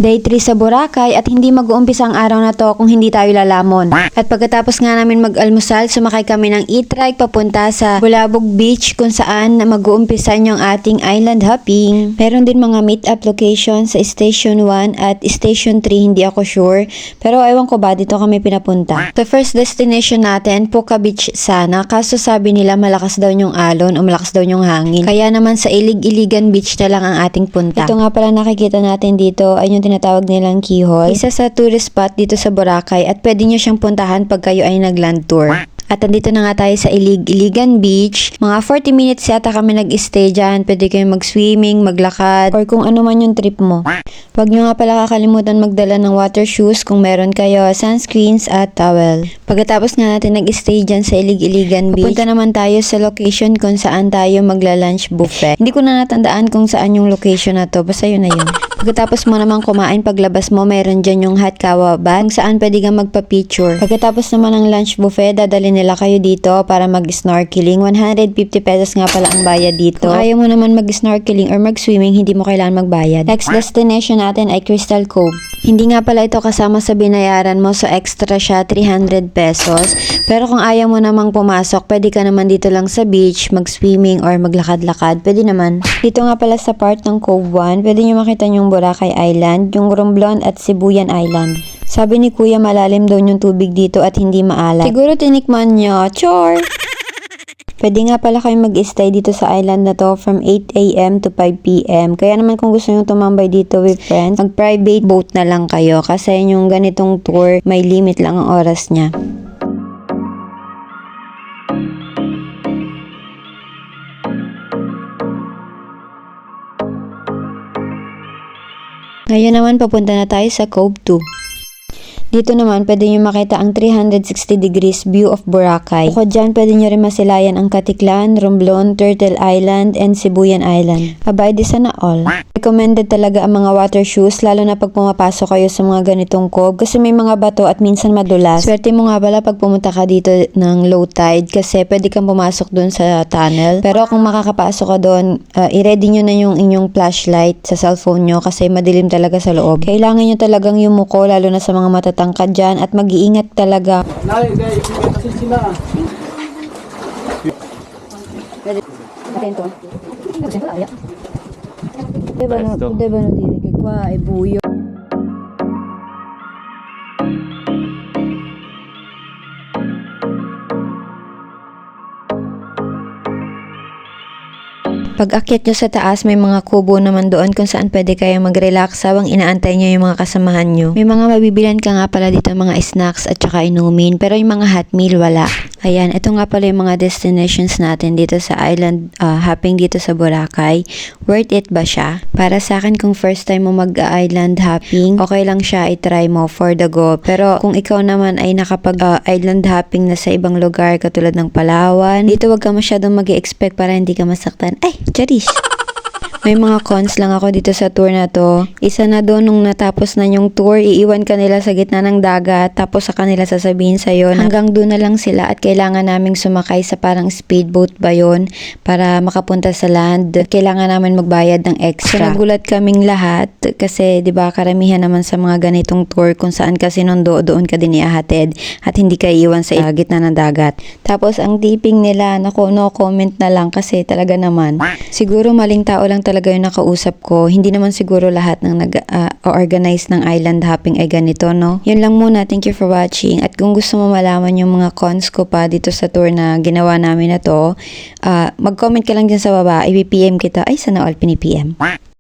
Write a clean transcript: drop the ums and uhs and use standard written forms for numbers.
Day 3 sa Boracay at hindi mag-uumpisa ang araw na to kung hindi tayo lalamon. At pagkatapos nga namin mag-almusal, sumakay kami ng e-trike papunta sa Bulabog Beach kung saan mag-uumpisa yung ating island hopping. Meron din mga meet-up location sa Station 1 at Station 3, hindi ako sure. Pero ewan ko ba, dito kami pinapunta. The first destination natin, Puka Beach sana. Kaso sabi nila malakas daw yung alon o malakas daw yung hangin. Kaya naman sa Ilig-Iligan Beach na lang ang ating punta. Ito nga pala nakikita natin dito ay yung tinatawag nilang keyhole. Isa sa tourist spot dito sa Boracay at pwede nyo siyang puntahan pag kayo ay nag-land tour. At andito na nga tayo sa Ilig-Iligan Beach. Mga 40 minutes yata kami nag-stay dyan. Pwede kayong mag-swimming, maglakad, or kung ano man yung trip mo. Huwag nyo nga pala kakalimutan magdala ng water shoes kung meron kayo, sunscreens at towel. Pagkatapos nga natin nag-stay dyan sa Ilig-Iligan Beach, punta naman tayo sa location kung saan tayo magla-lunch buffet. Hindi ko na natandaan kung saan yung location na to. Basta yun na yun. Pagkatapos mo naman kumain, paglabas mo, mayroon dyan yung hot kawaban kung saan pwede kang magpa-picture. Pagkatapos naman ng lunch buffet, dadalhin nila kayo dito para mag-snorkeling. 150 pesos nga pala ang bayad dito. Kung ayaw mo naman mag-snorkeling or mag-swimming, hindi mo kailangan magbayad. Next destination natin ay Crystal Cove. Hindi nga pala ito kasama sa binayaran mo, so extra siya, 300 pesos. Pero kung ayaw mo namang pumasok, pwede ka naman dito lang sa beach, mag-swimming or maglakad-lakad. Pwede naman. Dito nga pala sa part ng Cove 1, pwede nyo makita yung Boracay Island, yung Romblon at Sibuyan Island. Sabi ni Kuya malalim daw yung tubig dito at hindi maalat. Siguro tinikman nyo. Chor! Pwede nga pala kayong mag-stay dito sa island na to from 8 a.m. to 5 p.m. Kaya naman kung gusto nyo tumambay dito with friends, mag-private boat na lang kayo kasi yung ganitong tour, may limit lang ang oras niya. Ngayon naman papunta na tayo sa Cove 2. Dito naman, pwede nyo makita ang 360 degrees view of Boracay. Bukod dyan, pwede nyo rin masilayan ang Katiklan, Romblon, Turtle Island, and Sibuyan Island. Abay, di sana all. Recommended talaga ang mga water shoes, lalo na pag pumapasok kayo sa mga ganitong cove kasi may mga bato at minsan madulas. Swerte mo nga pala pag pumunta ka dito ng low tide kasi pwede kang pumasok dun sa tunnel. Pero kung makakapasok ka dun, i-ready nyo na yung inyong flashlight sa cellphone nyo kasi madilim talaga sa loob. Kailangan nyo talagang yumuko lalo na sa mga matatangkad dyan at mag-iingat talaga. Atento. Diba no dili kay kwa ay buyo. Pag-akyat nyo sa taas, may mga kubo naman doon kung saan pwede kayo mag-relax habang inaantay nyo yung mga kasamahan nyo. May mga mabibilan ka nga pala dito mga snacks at saka inumin, pero yung mga hot meal wala. Ayan, ito nga pala yung mga destinations natin dito sa island hopping dito sa Boracay. Worth it ba siya? Para sa akin, kung first time mo mag-island hopping, okay lang siya, i-try mo for the go. Pero kung ikaw naman ay nakapag-island hopping na sa ibang lugar katulad ng Palawan, dito wag ka masyadong mag-expect para hindi ka masaktan. Ay, charish! May mga cons lang ako dito sa tour na to. Isa na doon nung natapos na yung tour, iiwan ka nila sa gitna ng dagat tapos sa kanila sasabihin sa'yo na hanggang doon na lang sila at kailangan naming sumakay sa parang speedboat ba yun para makapunta sa land. Kailangan namin magbayad ng extra. So, nagulat kaming lahat kasi 'di ba karamihan naman sa mga ganitong tour kung saan kasi doon ka din ihahatid at hindi ka iiwan sa gitna ng dagat. Tapos ang tipping nila, naku, no comment na lang kasi talaga naman. Siguro maling tao lang talaga yung nakausap ko. Hindi naman siguro lahat ng nag-organize ng island hopping ay ganito, no? Yun lang muna. Thank you for watching. At kung gusto mo malaman yung mga cons ko pa dito sa tour na ginawa namin na to, mag-comment ka lang dyan sa baba. I-PM kita. Ay, sana all pinipm.